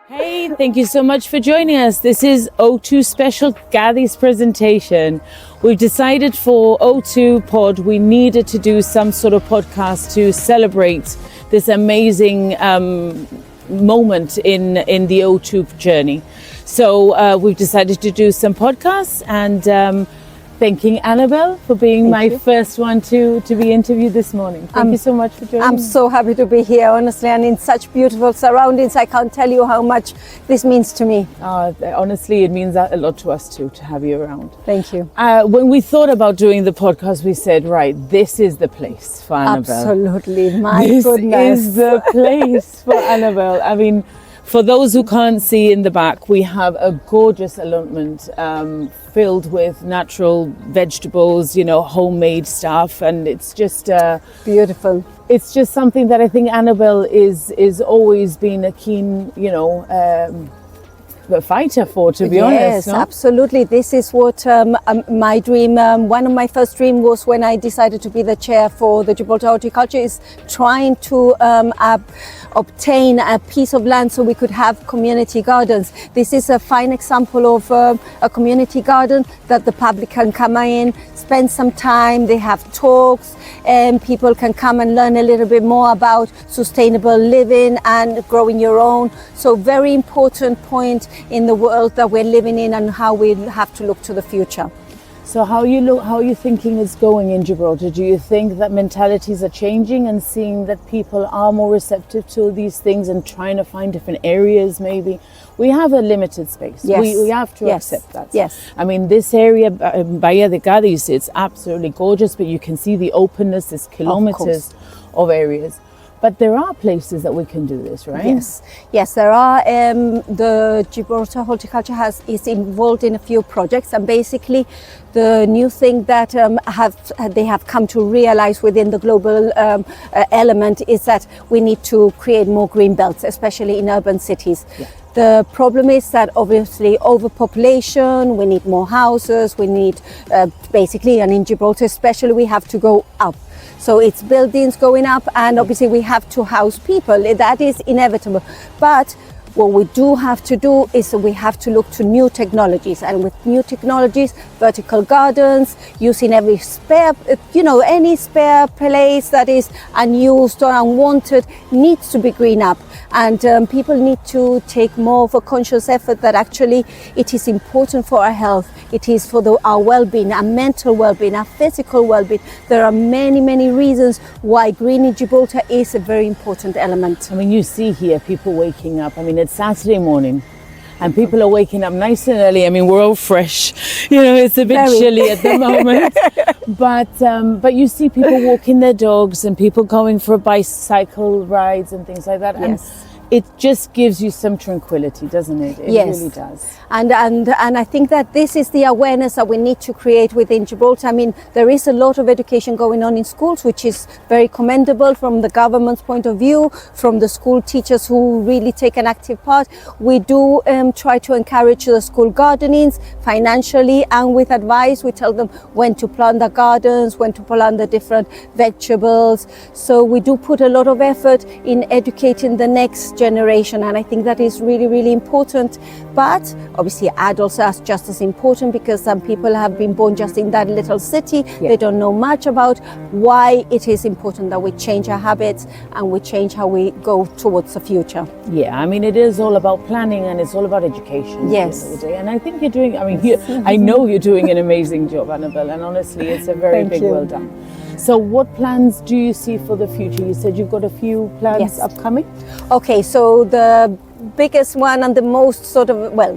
Hey, thank you so much for joining us. This is OTWO Special Cadiz presentation. We've decided for OTWO Pod we needed to do some sort of podcast to celebrate this amazing moment in the OTWO journey. So we've decided to do some podcasts and thanking Annabelle for being my first one to be interviewed this morning. Thank you so much for joining I'm me. so happy to be here, honestly, and in such beautiful surroundings. I can't tell you how much this means to me. Honestly, it means a lot to us too, to have you around. Thank you. When we thought about doing the podcast, we said, right, this is the place for Annabelle. Absolutely, my This goodness. is the place for Annabelle. I mean, for those who can't see in the back, we have a gorgeous allotment filled with natural vegetables, homemade stuff, and it's just Beautiful. It's just something that I think Annabelle is always been a keen, a fighter for, to be honest. Yes, absolutely. This is what my dream, one of my first dreams was when I decided to be the chair for the Gibraltar Horticulture, is trying to obtain a piece of land so we could have community gardens. This is a fine example of a community garden that the public can come in, spend some time, they have talks, and people can come and learn a little bit more about sustainable living and growing your own. So very important point in the world that we're living in and how we have to look to the future. So how are you thinking it's going in Gibraltar? Do you think that mentalities are changing and seeing that people are more receptive to these things and trying to find different areas maybe? We have a limited space. Yes. We have to Yes. accept that. Yes. I mean, this area, Bahía de Cadiz, it's absolutely gorgeous, but you can see the openness, there's kilometers of areas. But there are places that we can do this, right? Yes, there are. The Gibraltar Horticulture is involved in a few projects, and basically the new thing that they have come to realize within the global element is that we need to create more green belts, especially in urban cities. Yeah. The problem is that obviously overpopulation, we need more houses, we need basically, and in Gibraltar especially, we have to go up. So it's buildings going up, and obviously we have to house people. That is inevitable. But what we do have to do is we have to look to new technologies, and with new technologies, vertical gardens, using every spare, any spare place that is unused or unwanted needs to be green up. And people need to take more of a conscious effort that actually it is important for our health. It is for our well-being, our mental well-being, our physical well-being. There are many, many reasons why green in Gibraltar is a very important element. I mean, you see here people waking up. I mean, it's Saturday morning and people are waking up nice and early. I mean, we're all fresh. It's a bit chilly at the moment. But you see people walking their dogs and people going for bicycle rides and things like that. Yes. And it just gives you some tranquility, doesn't it? It really does. And I think that this is the awareness that we need to create within Gibraltar. I mean, there is a lot of education going on in schools, which is very commendable from the government's point of view, from the school teachers who really take an active part. We do try to encourage the school gardenings financially and with advice. We tell them when to plant the gardens, when to plant the different vegetables. So we do put a lot of effort in educating the next generation, and I think that is really, really important. But obviously adults are just as important, because some people have been born just in that little city. They don't know much about why it is important that we change our habits and we change how we go towards the future. Yeah, I mean, it is all about planning and it's all about education. Yes. At the end of the day. And I think you're doing, I know you're doing an amazing job, Annabelle, and honestly, it's a very Thank big you. well done. So what plans do you see for the future? You said you've got a few plans upcoming? Okay, so the biggest one and the most there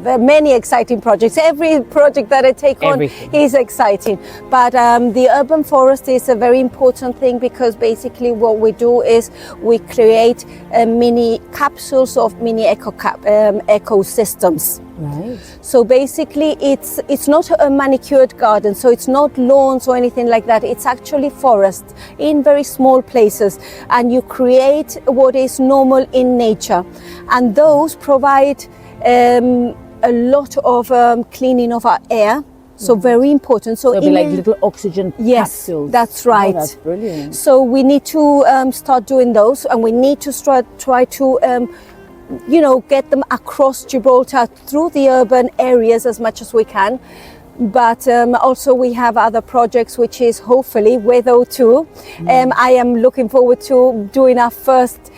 are many exciting projects. Every project that I take on is exciting. But the urban forest is a very important thing, because basically what we do is we create mini capsules of mini ecosystems. Right. So basically it's not a manicured garden, so it's not lawns or anything like that. It's actually forest in very small places, and you create what is normal in nature, and those provide a lot of cleaning of our air. So very important. So it'll be like little oxygen capsules. Yes, that's right. Oh, that's brilliant. So we need to start doing those, and we need to try to get them across Gibraltar through the urban areas as much as we can. But also we have other projects, which is hopefully with O2. I am looking forward to doing our first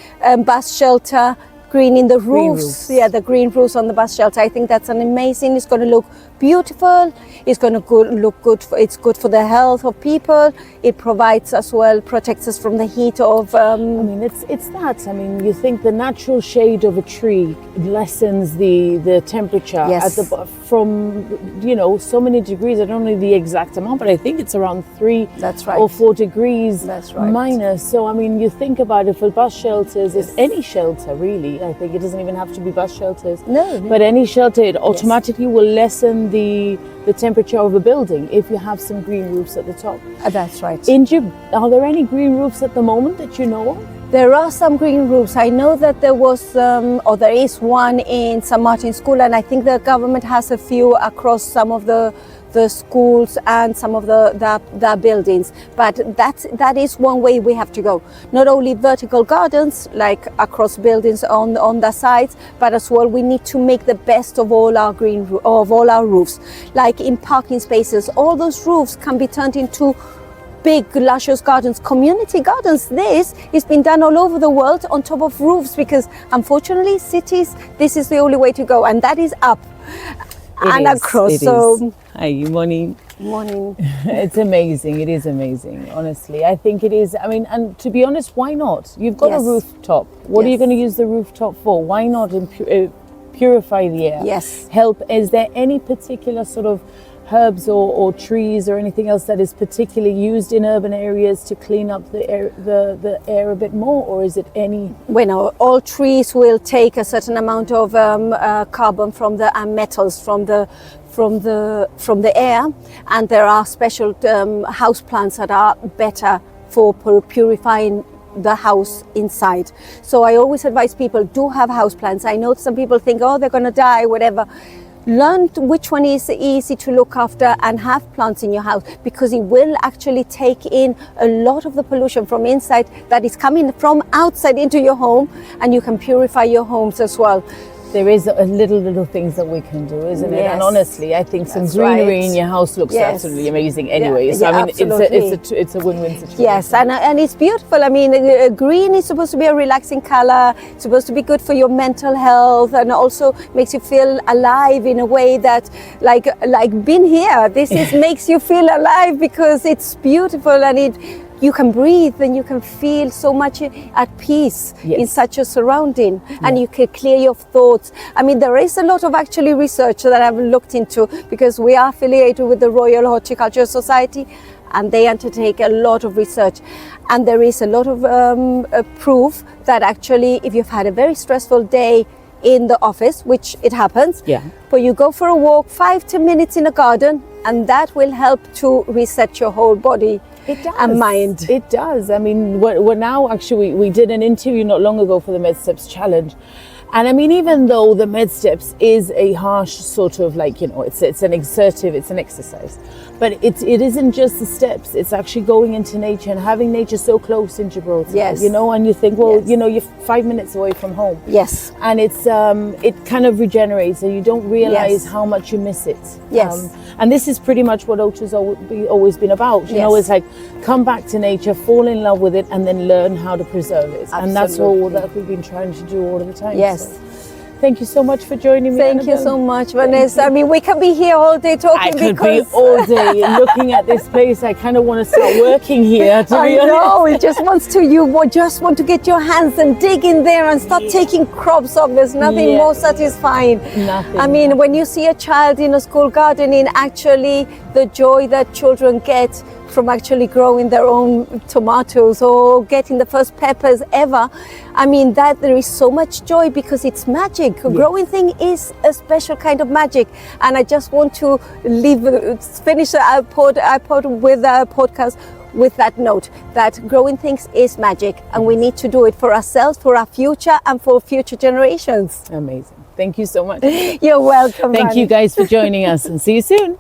bus shelter, greening the roofs. Yeah, the green roofs on the bus shelter. I think that's an amazing. It's going to look beautiful. It's going to look good. It's good for the health of people. It provides as well, protects us from the heat of. It's that. I mean, you think the natural shade of a tree lessens the temperature from so many degrees. I don't know the exact amount, but I think it's around 3 or 4 degrees minus. So I mean, you think about it for bus shelters. It's any shelter really. I think it doesn't even have to be bus shelters. No. But any shelter, it automatically will lessen the temperature of a building if you have some green roofs at the top. That's right. Are there any green roofs at the moment that you know of? There are some green roofs. I know that there was, or there is one in St. Martin's School, and I think the government has a few across some of the schools and some of the buildings. But that is one way we have to go. Not only vertical gardens, like across buildings on the sides, but as well we need to make the best of all our our roofs. Like in parking spaces, all those roofs can be turned into big luscious gardens, community gardens. This is been done all over the world on top of roofs, because unfortunately cities, this is the only way to go, and that is up and across. Hi, morning. Morning. It's amazing. It is amazing. Honestly, I think it is. I mean, and to be honest, why not? You've got a rooftop. What are you going to use the rooftop for? Why not purify the air? Yes. Help. Is there any particular sort of herbs or trees or anything else that is particularly used in urban areas to clean up the air a bit more, or is it any? Well, all trees will take a certain amount of carbon from the metals from the air, and there are special house plants that are better for purifying the house inside. So I always advise people, do have house plants. I know some people think, oh, they're going to die, whatever. Learn which one is easy to look after and have plants in your house, because it will actually take in a lot of the pollution from inside that is coming from outside into your home, and you can purify your homes as well. There is a little things that we can do, isn't it? And honestly, I think some greenery in your house looks absolutely amazing anyway. So I mean, it's a win-win situation. Yes, and it's beautiful. I mean, green is supposed to be a relaxing color. It's supposed to be good for your mental health, and also makes you feel alive in a way that, like being here, this makes you feel alive, because it's beautiful, and you can breathe and you can feel so much at peace in such a surrounding, and you can clear your thoughts. I mean, there is a lot of actually research that I've looked into, because we are affiliated with the Royal Horticultural Society, and they undertake a lot of research. And there is a lot of proof that actually, if you've had a very stressful day in the office, which it happens, but you go for a walk 5-10 minutes in a garden, and that will help to reset your whole body and mind. It does. I mean, we're now actually, we did an interview not long ago for the Med Steps Challenge. And I mean, even though the Med Steps is a harsh sort of it's an exercise, but it isn't just the steps. It's actually going into nature and having nature so close in Gibraltar. Yes. And you think, well, you're 5 minutes away from home. Yes. And it's it kind of regenerates, and you don't realize how much you miss it. Yes. And this is pretty much what OTWO's always been about. You know, it's like, come back to nature, fall in love with it, and then learn how to preserve it. Absolutely. And that's all that we've been trying to do all the time. Yes. So, thank you so much for joining me. Thank you so much, Vanessa. I mean, we can be here all day talking. I could be all day looking at this place. I kind of want to start working here, to be honest. know, you just want to get your hands and dig in there and start taking crops off. There's nothing more satisfying. Nothing. I mean, when you see a child in a school gardening, actually the joy that children get from actually growing their own tomatoes or getting the first peppers ever. I mean, that there is so much joy, because it's magic. Yes. Growing thing is a special kind of magic. And I just want to finish our podcast with that note, that growing things is magic, and we need to do it for ourselves, for our future, and for future generations. Amazing. Thank you so much. You're welcome. Thank you guys for joining us, and see you soon.